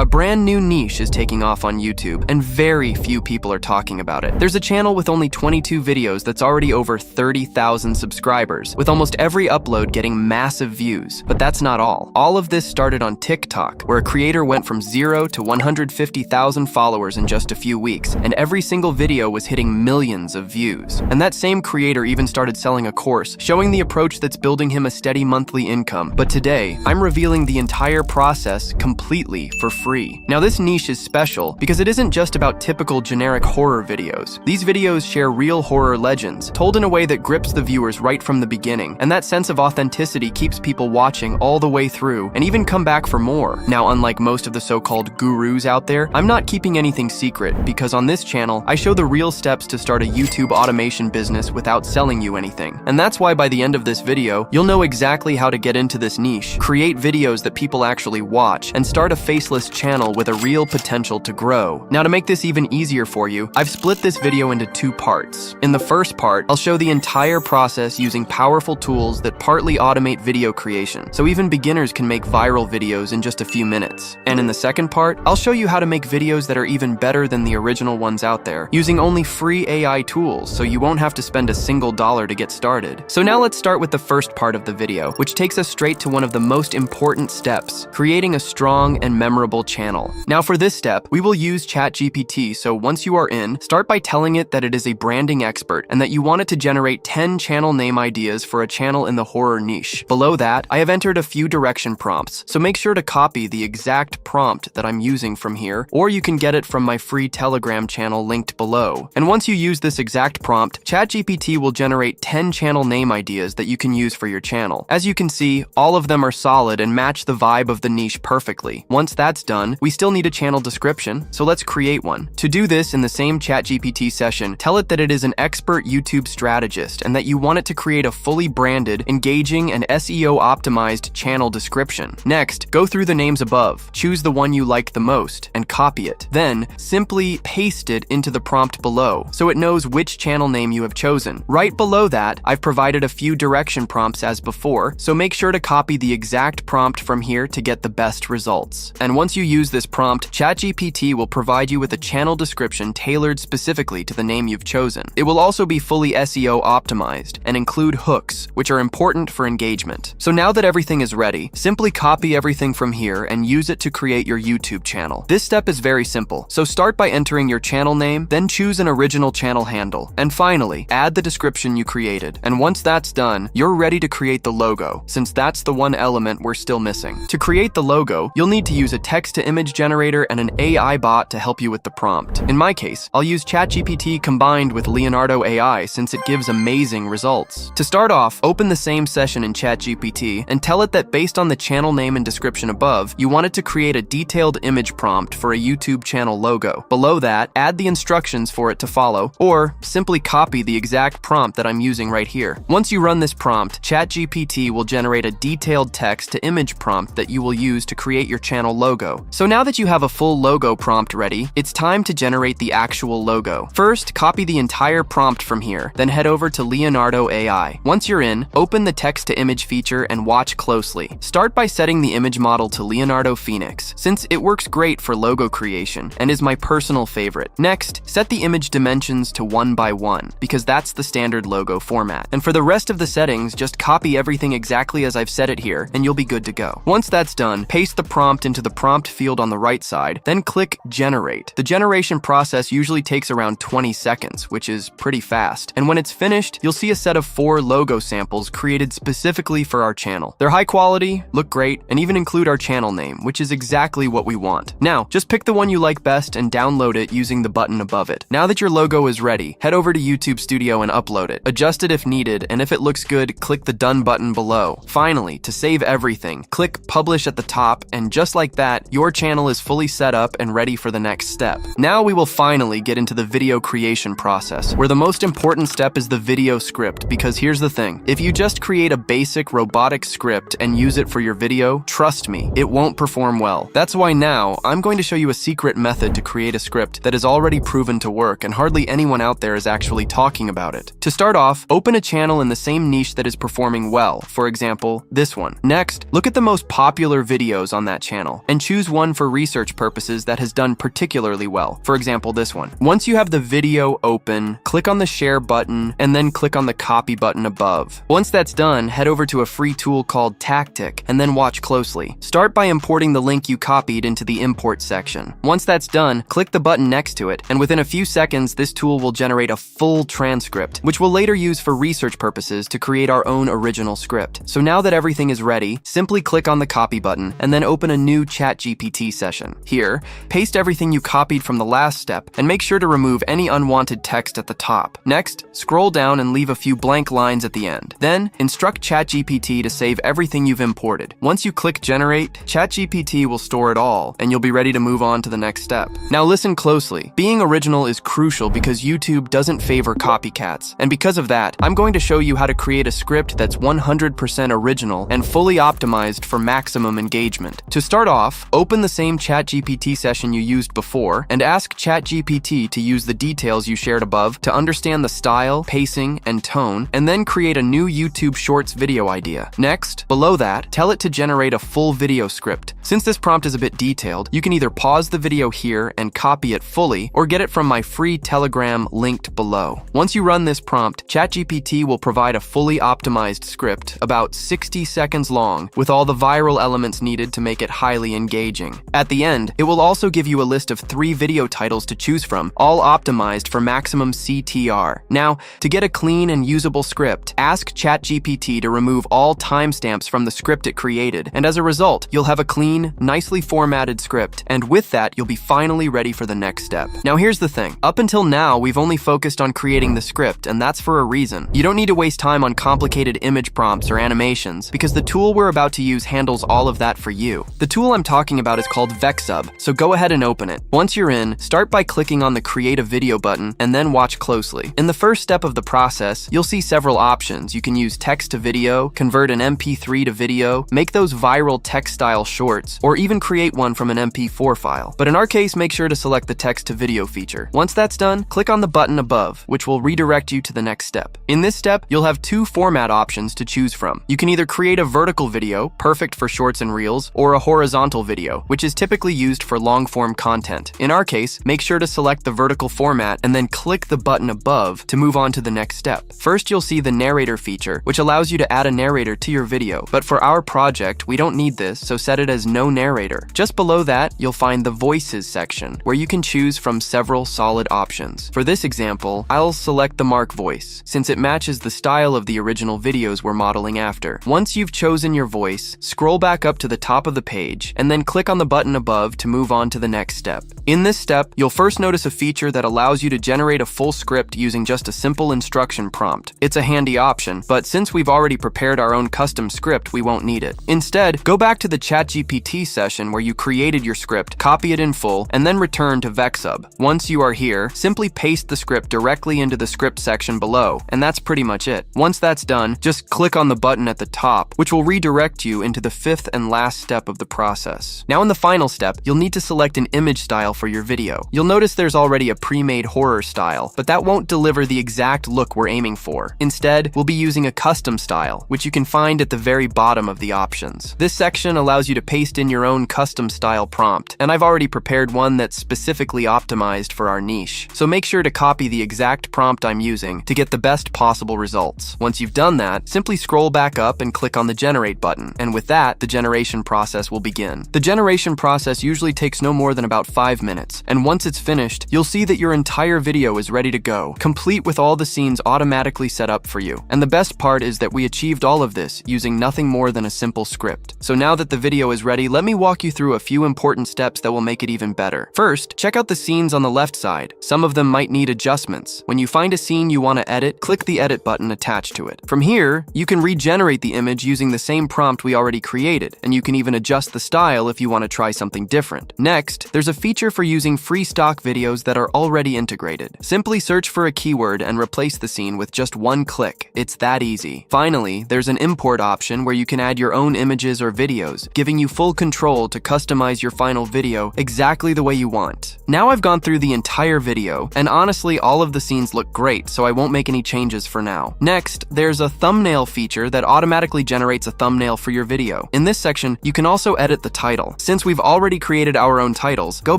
A brand new niche is taking off on YouTube, and very few people are talking about it. There's a channel with only 22 videos that's already over 30,000 subscribers, with almost every upload getting massive views. But that's not all. All of this started on TikTok, where a creator went from 0 to 150,000 followers in just a few weeks, and every single video was hitting millions of views. And that same creator even started selling a course, showing the approach that's building him a steady monthly income. But today, I'm revealing the entire process completely for free. Now, this niche is special because it isn't just about typical generic horror videos. These videos share real horror legends, told in a way that grips the viewers right from the beginning, and that sense of authenticity keeps people watching all the way through and even come back for more. Now, unlike most of the so-called gurus out there, I'm not keeping anything secret, because on this channel, I show the real steps to start a YouTube automation business without selling you anything. And that's why by the end of this video, you'll know exactly how to get into this niche, create videos that people actually watch, and start a faceless channel with a real potential to grow. Now, to make this even easier for you, I've split this video into two parts. In the first part, I'll show the entire process using powerful tools that partly automate video creation, so even beginners can make viral videos in just a few minutes. And in the second part, I'll show you how to make videos that are even better than the original ones out there, using only free AI tools, so you won't have to spend a single dollar to get started. So now let's start with the first part of the video, which takes us straight to one of the most important steps, creating a strong and memorable channel. Now, for this step, we will use ChatGPT, so once you are in, start by telling it that it is a branding expert and that you want it to generate 10 channel name ideas for a channel in the horror niche. Below that, I have entered a few direction prompts, so make sure to copy the exact prompt that I'm using from here, or you can get it from my free Telegram channel linked below. And once you use this exact prompt, ChatGPT will generate 10 channel name ideas that you can use for your channel. As you can see, all of them are solid and match the vibe of the niche perfectly. Once that's done, we still need a channel description, so let's create one. To do this in the same ChatGPT session, tell it that it is an expert YouTube strategist and that you want it to create a fully branded, engaging, and SEO-optimized channel description. Next, go through the names above, choose the one you like the most, and copy it. Then, simply paste it into the prompt below, so it knows which channel name you have chosen. Right below that, I've provided a few direction prompts as before, so make sure to copy the exact prompt from here to get the best results. And once you use this prompt, ChatGPT will provide you with a channel description tailored specifically to the name you've chosen. It will also be fully SEO optimized and include hooks, which are important for engagement. So now that everything is ready, simply copy everything from here and use it to create your YouTube channel. This step is very simple, so start by entering your channel name, then choose an original channel handle, and finally, add the description you created. And once that's done, you're ready to create the logo, since that's the one element we're still missing. To create the logo, you'll need to use a text-to-image generator and an AI bot to help you with the prompt. In my case, I'll use ChatGPT combined with Leonardo AI since it gives amazing results. To start off, open the same session in ChatGPT and tell it that based on the channel name and description above, you want it to create a detailed image prompt for a YouTube channel logo. Below that, add the instructions for it to follow, or simply copy the exact prompt that I'm using right here. Once you run this prompt, ChatGPT will generate a detailed text-to-image prompt that you will use to create your channel logo. So now that you have a full logo prompt ready, it's time to generate the actual logo. First, copy the entire prompt from here, then head over to Leonardo AI. Once you're in, open the text-to-image feature and watch closely. Start by setting the image model to Leonardo Phoenix, since it works great for logo creation and is my personal favorite. Next, set the image dimensions to 1:1, because that's the standard logo format. And for the rest of the settings, just copy everything exactly as I've set it here, and you'll be good to go. Once that's done, paste the prompt into the prompt field on the right side, then click Generate. The generation process usually takes around 20 seconds, which is pretty fast. And when it's finished, you'll see a set of 4 logo samples created specifically for our channel. They're high quality, look great, and even include our channel name, which is exactly what we want. Now, just pick the one you like best and download it using the button above it. Now that your logo is ready, head over to YouTube Studio and upload it. Adjust it if needed, and if it looks good, click the Done button below. Finally, to save everything, click Publish at the top, and just like that, your channel is fully set up and ready for the next step. Now we will finally get into the video creation process, where the most important step is the video script, because here's the thing. If you just create a basic robotic script and use it for your video, trust me, it won't perform well. That's why now, I'm going to show you a secret method to create a script that is already proven to work and hardly anyone out there is actually talking about it. To start off, open a channel in the same niche that is performing well, for example, this one. Next, look at the most popular videos on that channel and choose choose one for research purposes that has done particularly well. For example, this one. Once you have the video open, click on the share button and then click on the copy button above. Once that's done, head over to a free tool called Tactic and then watch closely. Start by importing the link you copied into the import section. Once that's done, click the button next to it, and within a few seconds, this tool will generate a full transcript, which we'll later use for research purposes to create our own original script. So now that everything is ready, simply click on the copy button and then open a new ChatGPT session. Here, paste everything you copied from the last step and make sure to remove any unwanted text at the top. Next, scroll down and leave a few blank lines at the end. Then, instruct ChatGPT to save everything you've imported. Once you click Generate, ChatGPT will store it all, and you'll be ready to move on to the next step. Now listen closely. Being original is crucial because YouTube doesn't favor copycats, and because of that, I'm going to show you how to create a script that's 100% original and fully optimized for maximum engagement. To start off, open the same ChatGPT session you used before and ask ChatGPT to use the details you shared above to understand the style, pacing, and tone, and then create a new YouTube Shorts video idea. Next, below that, tell it to generate a full video script. Since this prompt is a bit detailed, you can either pause the video here and copy it fully, or get it from my free Telegram linked below. Once you run this prompt, ChatGPT will provide a fully optimized script, about 60 seconds long, with all the viral elements needed to make it highly engaging. At the end, it will also give you a list of 3 video titles to choose from, all optimized for maximum CTR. Now, to get a clean and usable script, ask ChatGPT to remove all timestamps from the script it created, and as a result, you'll have a clean, nicely formatted script, and with that, you'll be finally ready for the next step. Now here's the thing. Up until now, we've only focused on creating the script, and that's for a reason. You don't need to waste time on complicated image prompts or animations, because the tool we're about to use handles all of that for you. The tool I'm talking about is called Vexub, so go ahead and open it. Once you're in, start by clicking on the Create a Video button, and then watch closely. In the first step of the process, you'll see several options. You can use text to video, convert an MP3 to video, make those viral text-style shorts, or even create one from an MP4 file. But in our case, make sure to select the text to video feature. Once that's done, click on the button above, which will redirect you to the next step. In this step, you'll have 2 format options to choose from. You can either create a vertical video, perfect for shorts and reels, or a horizontal video, which is typically used for long-form content. In our case, make sure to select the vertical format and then click the button above to move on to the next step. First, you'll see the narrator feature, which allows you to add a narrator to your video. But for our project, we don't need this, so set it as no narrator. Just below that, you'll find the voices section, where you can choose from several solid options. For this example, I'll select the Mark voice, since it matches the style of the original videos we're modeling after. Once you've chosen your voice, scroll back up to the top of the page, and then click on the button above to move on to the next step. In this step, you'll first notice a feature that allows you to generate a full script using just a simple instruction prompt. It's a handy option, but since we've already prepared our own custom script, we won't need it. Instead, go back to the ChatGPT session where you created your script, copy it in full, and then return to Vexub. Once you are here, simply paste the script directly into the script section below, and that's pretty much it. Once that's done, just click on the button at the top, which will redirect you into the 5th and last step of the process. Now in the final step, you'll need to select an image style for your video. You'll notice there's already a pre-made horror style, but that won't deliver the exact look we're aiming for. Instead, we'll be using a custom style, which you can find at the very bottom of the options. This section allows you to paste in your own custom style prompt, and I've already prepared one that's specifically optimized for our niche. So make sure to copy the exact prompt I'm using to get the best possible results. Once you've done that, simply scroll back up and click on the Generate button, and with that, the generation process will begin. The generation process usually takes no more than about 5 minutes, and once it's finished, you'll see that your entire video is ready to go, complete with all the scenes automatically set up for you. And the best part is that we achieved all of this using nothing more than a simple script. So now that the video is ready, let me walk you through a few important steps that will make it even better. First, check out the scenes on the left side. Some of them might need adjustments. When you find a scene you want to edit, click the edit button attached to it. From here, you can regenerate the image using the same prompt we already created, and you can even adjust the style if you want to try something different. Next, there's a feature for using free stock videos that are already integrated. Simply search for a keyword and replace the scene with just one click. It's that easy. Finally, there's an import option where you can add your own images or videos, giving you full control to customize your final video exactly the way you want. Now I've gone through the entire video, and honestly, all of the scenes look great, so I won't make any changes for now. Next, there's a thumbnail feature that automatically generates a thumbnail for your video. In this section, you can also edit the title. thumbnail. Since we've already created our own titles, go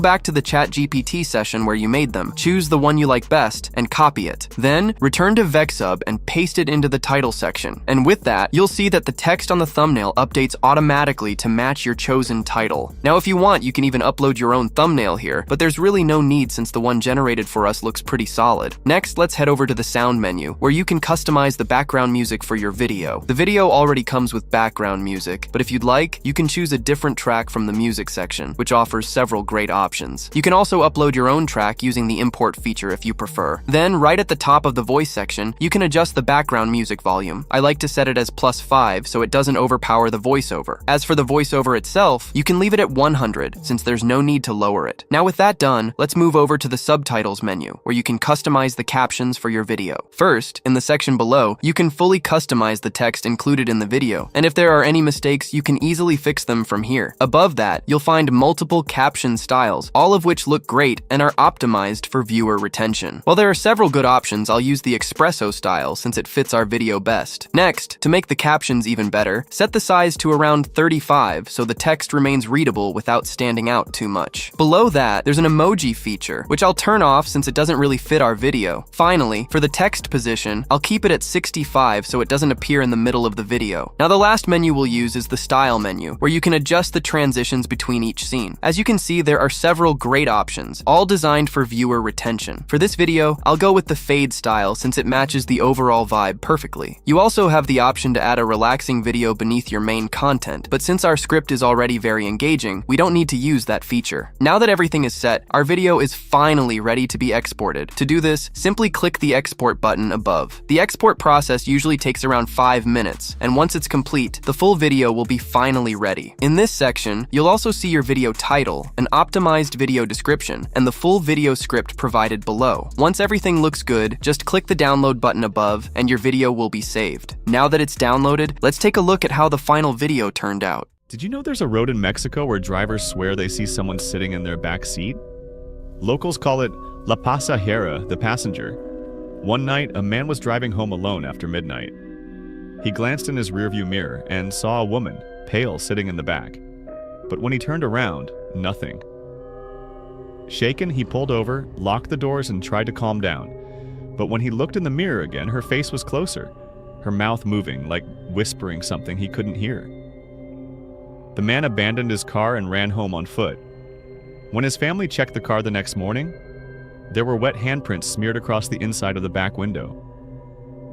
back to the ChatGPT session where you made them, choose the one you like best, and copy it. Then, return to VexHub and paste it into the title section. And with that, you'll see that the text on the thumbnail updates automatically to match your chosen title. Now, if you want, you can even upload your own thumbnail here, but there's really no need since the one generated for us looks pretty solid. Next, let's head over to the sound menu, where you can customize the background music for your video. The video already comes with background music, but if you'd like, you can choose a different track from the music section, which offers several great options. You can also upload your own track using the import feature if you prefer. Then, right at the top of the voice section, you can adjust the background music volume. I like to set it as +5 so it doesn't overpower the voiceover. As for the voiceover itself, you can leave it at 100 since there's no need to lower it. Now with that done, let's move over to the subtitles menu, where you can customize the captions for your video. First, in the section below, you can fully customize the text included in the video, and if there are any mistakes, you can easily fix them from here. Above that, you'll find multiple caption styles, all of which look great and are optimized for viewer retention. While there are several good options, I'll use the espresso style since it fits our video best. Next, to make the captions even better, set the size to around 35 so the text remains readable without standing out too much. Below that, there's an emoji feature, which I'll turn off since it doesn't really fit our video. Finally, for the text position, I'll keep it at 65 so it doesn't appear in the middle of the video. Now the last menu we'll use is the style menu, where you can adjust the transitions between each scene. As you can see, there are several great options, all designed for viewer retention. For this video, I'll go with the fade style since it matches the overall vibe perfectly. You also have the option to add a relaxing video beneath your main content, but since our script is already very engaging, we don't need to use that feature. Now that everything is set, our video is finally ready to be exported. To do this, simply click the export button above. The export process usually takes around 5 minutes, and once it's complete, the full video will be finally ready. In this section, you'll also see your video title, an optimized video description, and the full video script provided below. Once everything looks good, just click the download button above, and your video will be saved. Now that it's downloaded, let's take a look at how the final video turned out. Did you know there's a road in Mexico where drivers swear they see someone sitting in their back seat? Locals call it La Pasajera, the passenger. One night, a man was driving home alone after midnight. He glanced in his rearview mirror and saw a woman, pale, sitting in the back. But when he turned around, nothing. Shaken, he pulled over, locked the doors, and tried to calm down. But when he looked in the mirror again, her face was closer, her mouth moving, like whispering something he couldn't hear. The man abandoned his car and ran home on foot. When his family checked the car the next morning, there were wet handprints smeared across the inside of the back window.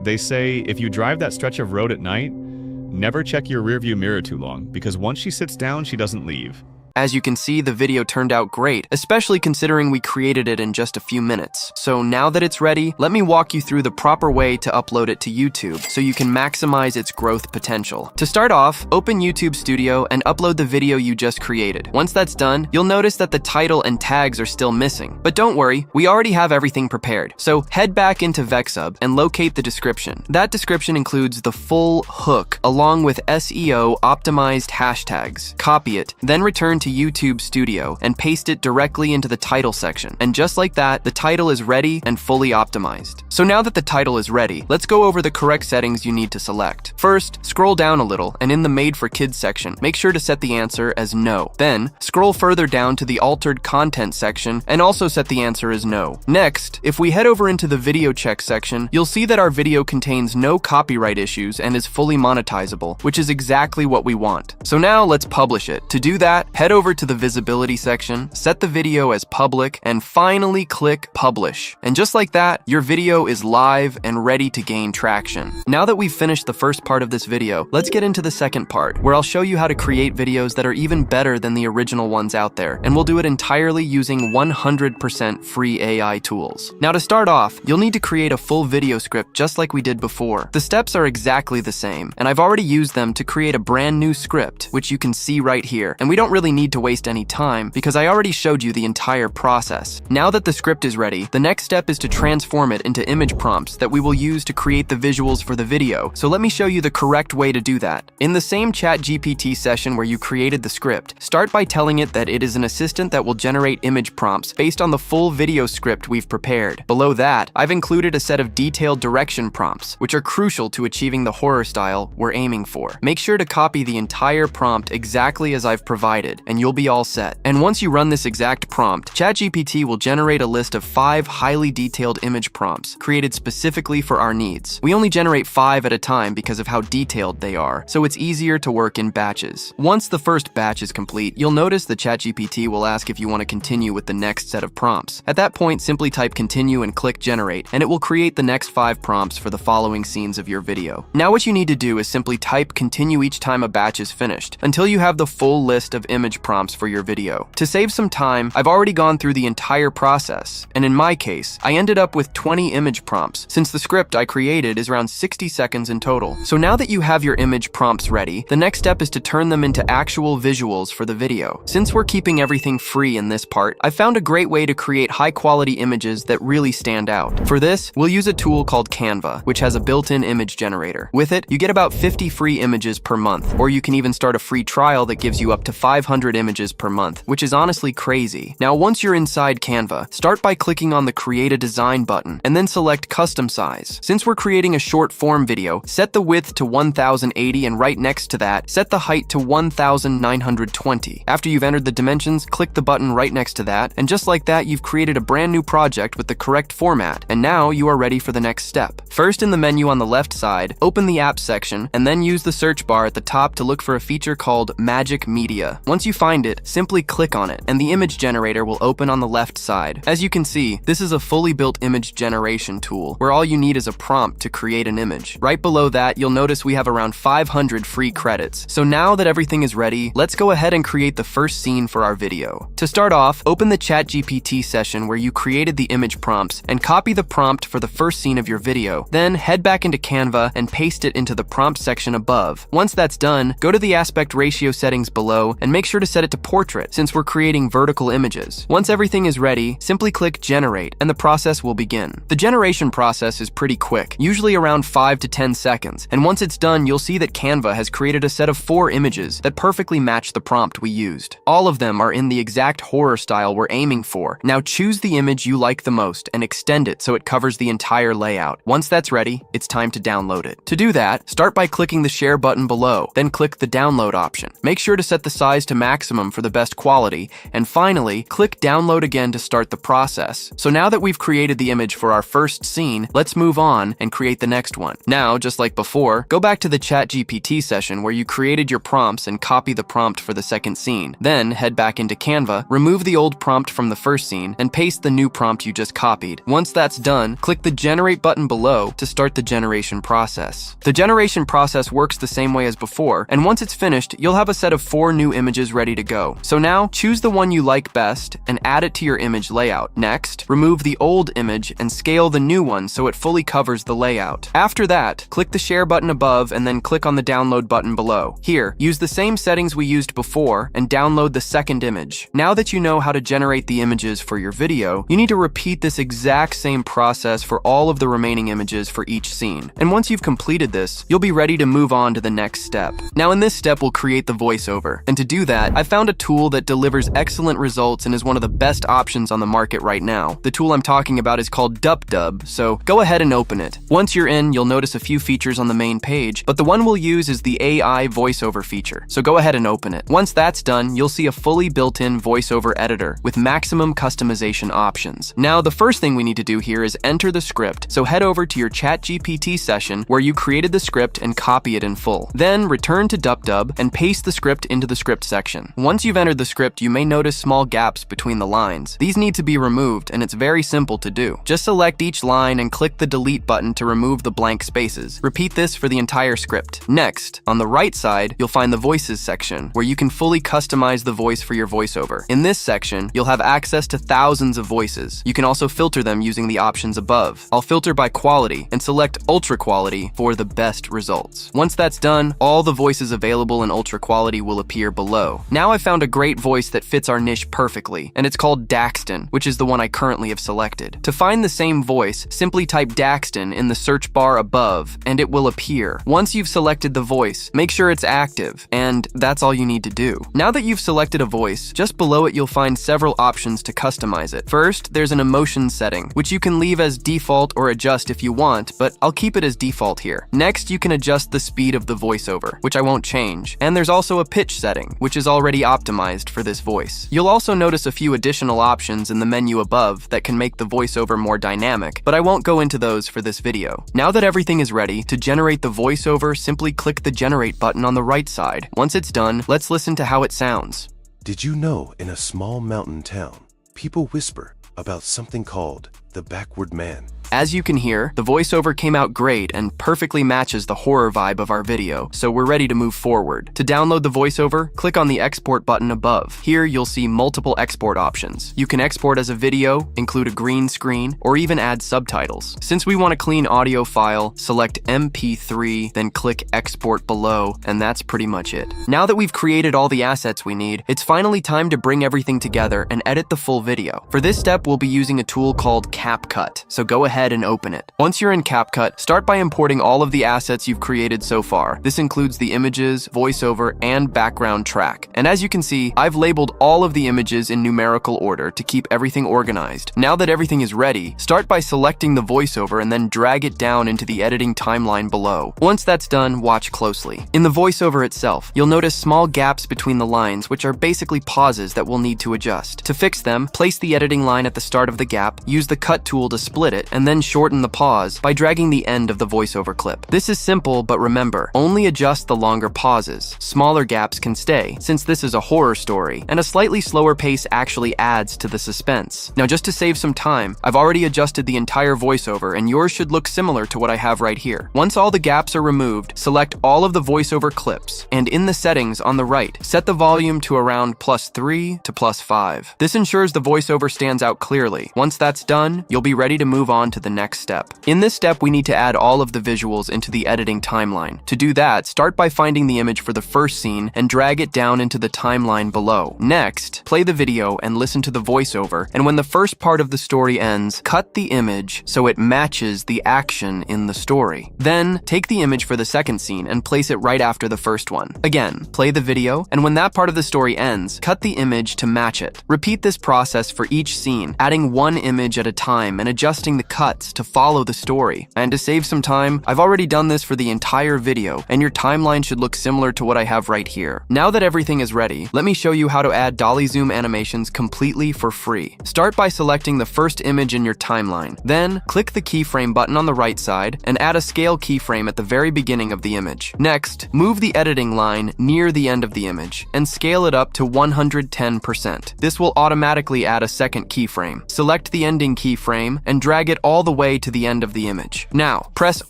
They say if you drive that stretch of road at night, never check your rearview mirror too long, because once she sits down, she doesn't leave. As you can see, the video turned out great, especially considering we created it in just a few minutes. So now that it's ready, let me walk you through the proper way to upload it to YouTube so you can maximize its growth potential. To start off, open YouTube Studio and upload the video you just created. Once that's done, you'll notice that the title and tags are still missing. But don't worry, we already have everything prepared. So head back into VexHub and locate the description. That description includes the full hook along with SEO optimized hashtags. Copy it, then return to YouTube Studio and paste it directly into the title section. And just like that, the title is ready and fully optimized. So now that the title is ready, let's go over the correct settings you need to select. First, scroll down a little, and in the Made for Kids section, make sure to set the answer as no. Then, scroll further down to the Altered Content section and also set the answer as no. Next, if we head over into the Video Check section, you'll see that our video contains no copyright issues and is fully monetizable, which is exactly what we want. So now let's publish it. To do that, head over to the visibility section, set the video as public, and finally click publish. And just like that, your video is live and ready to gain traction. Now that we've finished the first part of this video, let's get into the second part, where I'll show you how to create videos that are even better than the original ones out there, and we'll do it entirely using 100% free AI tools. Now to start off, you'll need to create a full video script just like we did before. The steps are exactly the same, and I've already used them to create a brand new script, which you can see right here, and we don't really need to waste any time because I already showed you the entire process. Now that the script is ready, the next step is to transform it into image prompts that we will use to create the visuals for the video. So let me show you the correct way to do that. In the same ChatGPT session where you created the script, start by telling it that it is an assistant that will generate image prompts based on the full video script we've prepared. Below that, I've included a set of detailed direction prompts, which are crucial to achieving the horror style we're aiming for. Make sure to copy the entire prompt exactly as I've provided, and you'll be all set. And once you run this exact prompt, ChatGPT will generate a list of 5 highly detailed image prompts created specifically for our needs. We only generate 5 at a time because of how detailed they are, so it's easier to work in batches. Once the first batch is complete, you'll notice the ChatGPT will ask if you want to continue with the next set of prompts. At that point, simply type continue and click generate, and it will create the next 5 prompts for the following scenes of your video. Now what you need to do is simply type continue each time a batch is finished, until you have the full list of image prompts for your video. To save some time, I've already gone through the entire process, and in my case, I ended up with 20 image prompts, since the script I created is around 60 seconds in total. So now that you have your image prompts ready, the next step is to turn them into actual visuals for the video. Since we're keeping everything free in this part, I found a great way to create high-quality images that really stand out. For this, we'll use a tool called Canva, which has a built-in image generator. With it, you get about 50 free images per month, or you can even start a free trial that gives you up to 500 images per month, which is honestly crazy. Now, once you're inside Canva, start by clicking on the Create a Design button, and then select Custom Size. Since we're creating a short-form video, set the width to 1080, and right next to that, set the height to 1920. After you've entered the dimensions, click the button right next to that, and just like that, you've created a brand new project with the correct format, and now you are ready for the next step. First, in the menu on the left side, open the Apps section, and then use the search bar at the top to look for a feature called Magic Media. Once you find it, simply click on it, and the image generator will open on the left side. As you can see, this is a fully built image generation tool, where all you need is a prompt to create an image. Right below that, you'll notice we have around 500 free credits. So now that everything is ready, let's go ahead and create the first scene for our video. To start off, open the ChatGPT session where you created the image prompts and copy the prompt for the first scene of your video. Then head back into Canva and paste it into the prompt section above. Once that's done, go to the aspect ratio settings below and make sure to set it to portrait since we're creating vertical images. Once everything is ready, simply click generate and the process will begin. The generation process is pretty quick, usually around 5 to 10 seconds, and once it's done, you'll see that Canva has created a set of 4 images that perfectly match the prompt we used. All of them are in the exact horror style we're aiming for. Now choose the image you like the most and extend it so it covers the entire layout. Once that's ready, it's time to download it. To do that, start by clicking the share button below, then click the download option. Make sure to set the size to maximum for the best quality, and finally, click download again to start the process. So now that we've created the image for our first scene, let's move on and create the next one. Now, just like before, go back to the ChatGPT session where you created your prompts and copy the prompt for the second scene. Then head back into Canva, remove the old prompt from the first scene, and paste the new prompt you just copied. Once that's done, click the generate button below to start the generation process. The generation process works the same way as before, and once it's finished, you'll have a set of 4 new images ready to go. So now, choose the one you like best and add it to your image layout. Next, remove the old image and scale the new one so it fully covers the layout. After that, click the share button above and then click on the download button below. Here, use the same settings we used before and download the second image. Now that you know how to generate the images for your video, you need to repeat this exact same process for all of the remaining images for each scene. And once you've completed this, you'll be ready to move on to the next step. Now in this step, we'll create the voiceover. And to do that, I found a tool that delivers excellent results and is one of the best options on the market right now. The tool I'm talking about is called DupDub, so go ahead and open it. Once you're in, you'll notice a few features on the main page, but the one we'll use is the AI voiceover feature, so go ahead and open it. Once that's done, you'll see a fully built-in voiceover editor with maximum customization options. Now, the first thing we need to do here is enter the script, so head over to your ChatGPT session where you created the script and copy it in full. Then return to DupDub and paste the script into the script section. Once you've entered the script, you may notice small gaps between the lines. These need to be removed, and it's very simple to do. Just select each line and click the delete button to remove the blank spaces. Repeat this for the entire script. Next, on the right side, you'll find the voices section, where you can fully customize the voice for your voiceover. In this section, you'll have access to thousands of voices. You can also filter them using the options above. I'll filter by quality and select ultra quality for the best results. Once that's done, all the voices available in ultra quality will appear below. Now I've found a great voice that fits our niche perfectly, and it's called Daxton, which is the one I currently have selected. To find the same voice, simply type Daxton in the search bar above, and it will appear. Once you've selected the voice, make sure it's active, and that's all you need to do. Now that you've selected a voice, just below it you'll find several options to customize it. First, there's an emotion setting, which you can leave as default or adjust if you want, but I'll keep it as default here. Next, you can adjust the speed of the voiceover, which I won't change, and there's also a pitch setting, which is already already optimized for this voice. You'll also notice a few additional options in the menu above that can make the voiceover more dynamic, but I won't go into those for this video. Now that everything is ready, to generate the voiceover, simply click the Generate button on the right side. Once it's done, let's listen to how it sounds. Did you know in a small mountain town, people whisper about something called the backward man? As you can hear, the voiceover came out great and perfectly matches the horror vibe of our video, so we're ready to move forward. To download the voiceover, click on the export button above. Here you'll see multiple export options. You can export as a video, include a green screen, or even add subtitles. Since we want a clean audio file, select MP3, then click export below, and that's pretty much it. Now that we've created all the assets we need, it's finally time to bring everything together and edit the full video. For this step, we'll be using a tool called CapCut, so go ahead and open it. Once you're in CapCut, start by importing all of the assets you've created so far. This includes the images, voiceover, and background track. And as you can see, I've labeled all of the images in numerical order to keep everything organized. Now that everything is ready, start by selecting the voiceover and then drag it down into the editing timeline below. Once that's done, watch closely. In the voiceover itself, you'll notice small gaps between the lines, which are basically pauses that we'll need to adjust. To fix them, place the editing line at the start of the gap, use the cut tool to split it, and then shorten the pause by dragging the end of the voiceover clip. This is simple, but remember, only adjust the longer pauses. Smaller gaps can stay, since this is a horror story, and a slightly slower pace actually adds to the suspense. Now, just to save some time, I've already adjusted the entire voiceover, and yours should look similar to what I have right here. Once all the gaps are removed, select all of the voiceover clips, and in the settings on the right, set the volume to around +3 to +5. This ensures the voiceover stands out clearly. Once that's done, you'll be ready to move on to the next step. In this step, we need to add all of the visuals into the editing timeline. To do that, start by finding the image for the first scene and drag it down into the timeline below. Next, play the video and listen to the voiceover, and when the first part of the story ends, cut the image so it matches the action in the story. Then, take the image for the second scene and place it right after the first one. Again, play the video, and when that part of the story ends, cut the image to match it. Repeat this process for each scene, adding one image at a time and adjusting the cuts to follow the story. And to save some time, I've already done this for the entire video, and your timeline should look similar to what I have right here. Now that everything is ready, let me show you how to add dolly zoom animations completely for free. Start by selecting the first image in your timeline. Then, click the keyframe button on the right side and add a scale keyframe at the very beginning of the image. Next, move the editing line near the end of the image and scale it up to 110%. This will automatically add a second keyframe. Select the ending keyframe and drag it all the way to the end of the image. Now, press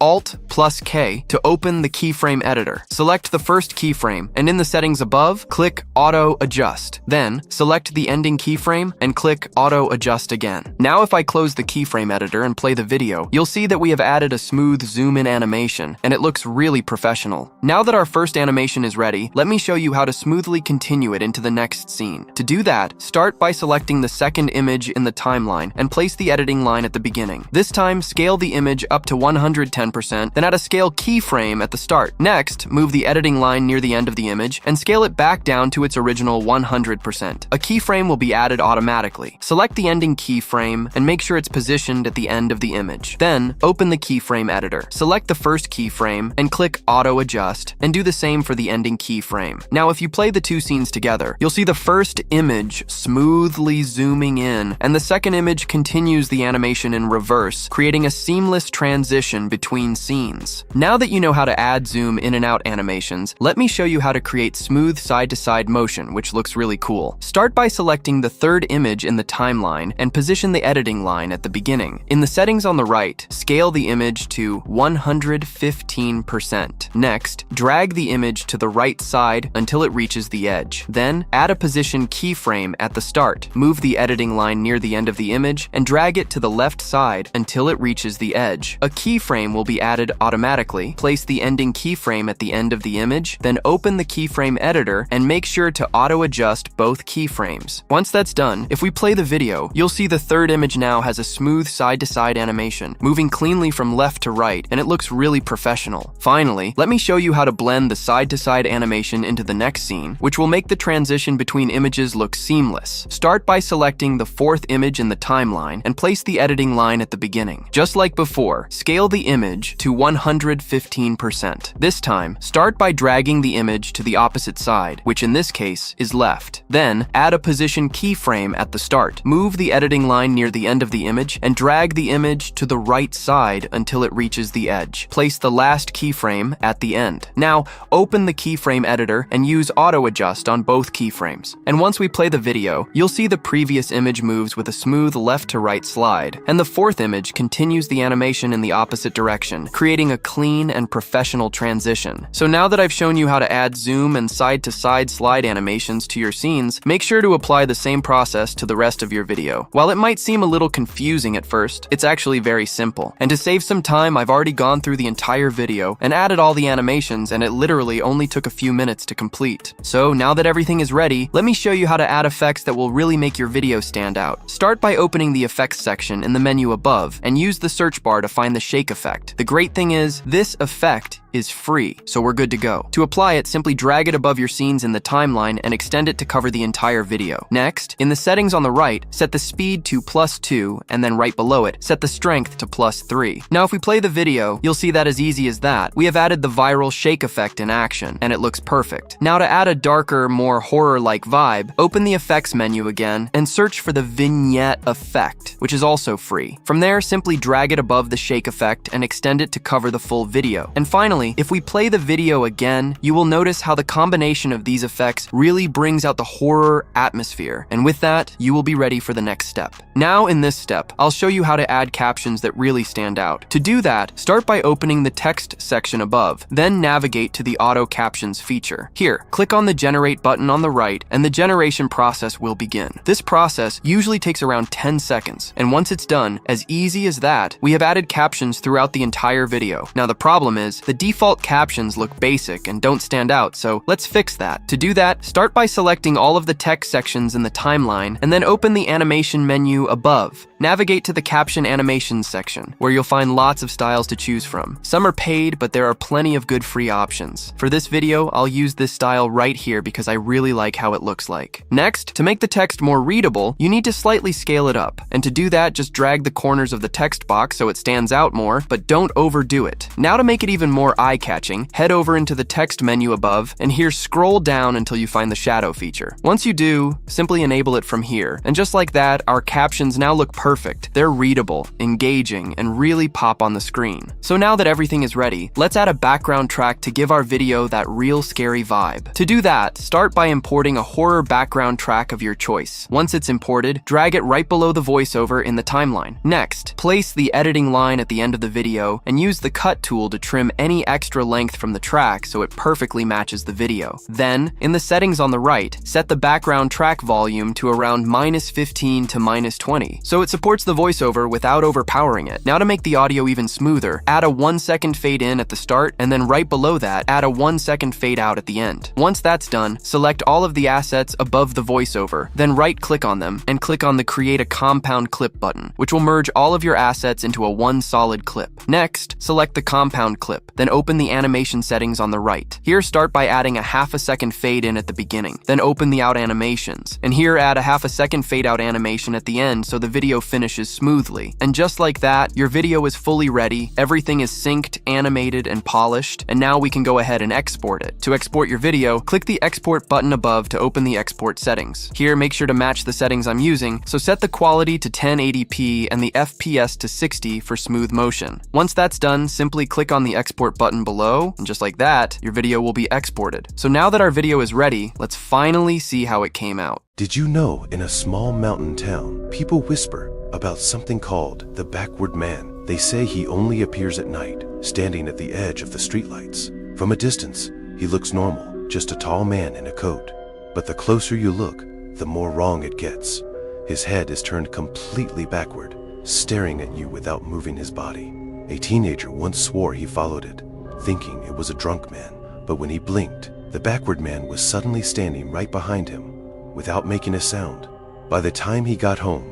Alt+K to open the keyframe editor. Select the first keyframe, and in the settings above, click Auto Adjust. Then, select the ending keyframe and click Auto Adjust again. Now if I close the keyframe editor and play the video, you'll see that we have added a smooth zoom-in animation, and it looks really professional. Now that our first animation is ready, let me show you how to smoothly continue it into the next scene. To do that, start by selecting the second image in the timeline and place the editing line at the beginning. This time, scale the image up to 110%, then add a scale keyframe at the start. Next, move the editing line near the end of the image and scale it back down to its original 100%. A keyframe will be added automatically. Select the ending keyframe and make sure it's positioned at the end of the image. Then, open the keyframe editor. Select the first keyframe and click Auto Adjust, and do the same for the ending keyframe. Now, if you play the two scenes together, you'll see the first image smoothly zooming in, and the second image continues the animation in reverse, creating a seamless transition between scenes. Now that you know how to add zoom in and out animations, let me show you how to create smooth side-to-side motion, which looks really cool. Start by selecting the third image in the timeline and position the editing line at the beginning. In the settings on the right, scale the image to 115%. Next, drag the image to the right side until it reaches the edge. Then, add a position keyframe at the start. Move the editing line near the end of the image and drag it to the left side until it reaches the edge. A keyframe will be added automatically. Place the ending keyframe at the end of the image, then open the keyframe editor and make sure to auto-adjust both keyframes. Once that's done, if we play the video, you'll see the third image now has a smooth side-to-side animation, moving cleanly from left to right, and it looks really professional. Finally, let me show you how to blend the side-to-side animation into the next scene, which will make the transition between images look seamless. Start by selecting the fourth image in the timeline and place the editing line at the beginning. Just like before, scale the image to 115%. This time, start by dragging the image to the opposite side, which in this case is left. Then, add a position keyframe at the start. Move the editing line near the end of the image and drag the image to the right side until it reaches the edge. Place the last keyframe at the end. Now, open the keyframe editor and use auto adjust on both keyframes. And once we play the video, you'll see the previous image moves with a smooth left to right slide, and the fourth image continues the animation in the opposite direction, creating a clean and professional transition. So now that I've shown you how to add zoom and side-to-side slide animations to your scenes, make sure to apply the same process to the rest of your video. While it might seem a little confusing at first, it's actually very simple. And to save some time, I've already gone through the entire video and added all the animations, and it literally only took a few minutes to complete. So now that everything is ready, let me show you how to add effects that will really make your video stand out. Start by opening the effects section in the menu above and use the search bar to find the shake effect. The great thing is, this effect is free, so we're good to go. To apply it, simply drag it above your scenes in the timeline and extend it to cover the entire video. Next, in the settings on the right, set the speed to +2, and then right below it, set the strength to +3. Now if we play the video, you'll see that as easy as that, we have added the viral shake effect in action, and it looks perfect. Now to add a darker, more horror-like vibe, open the effects menu again and search for the vignette effect, which is also free. From there, simply drag it above the shake effect and extend it to cover the full video. And finally, if we play the video again, you will notice how the combination of these effects really brings out the horror atmosphere. And with that, you will be ready for the next step. Now in this step, I'll show you how to add captions that really stand out. To do that, start by opening the text section above, then navigate to the auto captions feature. Here, click on the generate button on the right, and the generation process will begin. This process usually takes around 10 seconds, and once it's done, as easy as that, we have added captions throughout the entire video. Now the problem is, the default captions look basic and don't stand out, so let's fix that. To do that, start by selecting all of the text sections in the timeline, and then open the animation menu above. Navigate to the caption animations section, where you'll find lots of styles to choose from. Some are paid, but there are plenty of good free options. For this video, I'll use this style right here because I really like how it looks like. Next, to make the text more readable, you need to slightly scale it up. And to do that, just drag the corners of the text box so it stands out more, but don't overdo it. Now to make it even more eye-catching, head over into the text menu above, and here scroll down until you find the shadow feature. Once you do, simply enable it from here. And just like that, our captions now look perfect. They're readable, engaging, and really pop on the screen. So now that everything is ready, let's add a background track to give our video that real scary vibe. To do that, start by importing a horror background track of your choice. Once it's imported, drag it right below the voiceover in the timeline. Next, place the editing line at the end of the video and use the cut tool to trim any extra length from the track so it perfectly matches the video. Then, in the settings on the right, set the background track volume to around -15 to -20, so it supports the voiceover without overpowering it. Now to make the audio even smoother, add a 1-second fade in at the start, and then right below that, add a 1-second fade out at the end. Once that's done, select all of the assets above the voiceover, then right-click on them, and click on the Create a Compound Clip button, which will merge all of your assets into a one solid clip. Next, select the compound clip, then open the animation settings on the right. Here, start by adding a 1/2 second fade in at the beginning, then open the out animations. And here, add a 1/2 second fade out animation at the end so the video finishes smoothly. And just like that, your video is fully ready, everything is synced, animated, and polished, and now we can go ahead and export it. To export your video, click the export button above to open the export settings. Here, make sure to match the settings I'm using, so set the quality to 1080p and the FPS to 60 for smooth motion. Once that's done, simply click on the export button below, and just like that, your video will be exported. So now that our video is ready, let's finally see how it came out. Did you know in a small mountain town, people whisper about something called the backward man? They say he only appears at night, standing at the edge of the streetlights. From a distance, he looks normal, just a tall man in a coat. But the closer you look, the more wrong it gets. His head is turned completely backward, staring at you without moving his body. A teenager once swore he followed it, thinking it was a drunk man. But when he blinked, the backward man was suddenly standing right behind him, without making a sound. By the time he got home,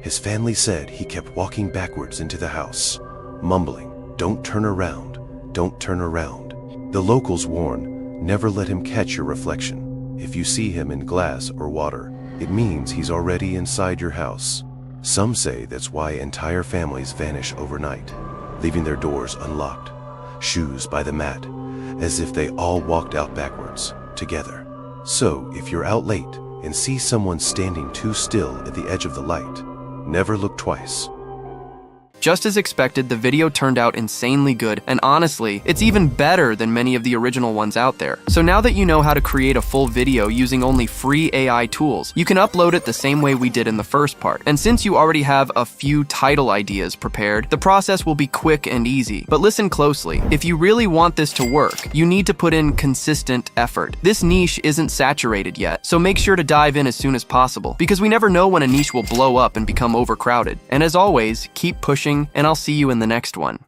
his family said he kept walking backwards into the house, mumbling, "Don't turn around, don't turn around." The locals warn, never let him catch your reflection. If you see him in glass or water, it means he's already inside your house. Some say that's why entire families vanish overnight, leaving their doors unlocked, shoes by the mat, as if they all walked out backwards, together. So, if you're out late and see someone standing too still at the edge of the light, never look twice. Just as expected, the video turned out insanely good, and honestly, it's even better than many of the original ones out there. So now that you know how to create a full video using only free AI tools, you can upload it the same way we did in the first part. And since you already have a few title ideas prepared, the process will be quick and easy. But listen closely. If you really want this to work, you need to put in consistent effort. This niche isn't saturated yet, so make sure to dive in as soon as possible, because we never know when a niche will blow up and become overcrowded. And as always, keep pushing, and I'll see you in the next one.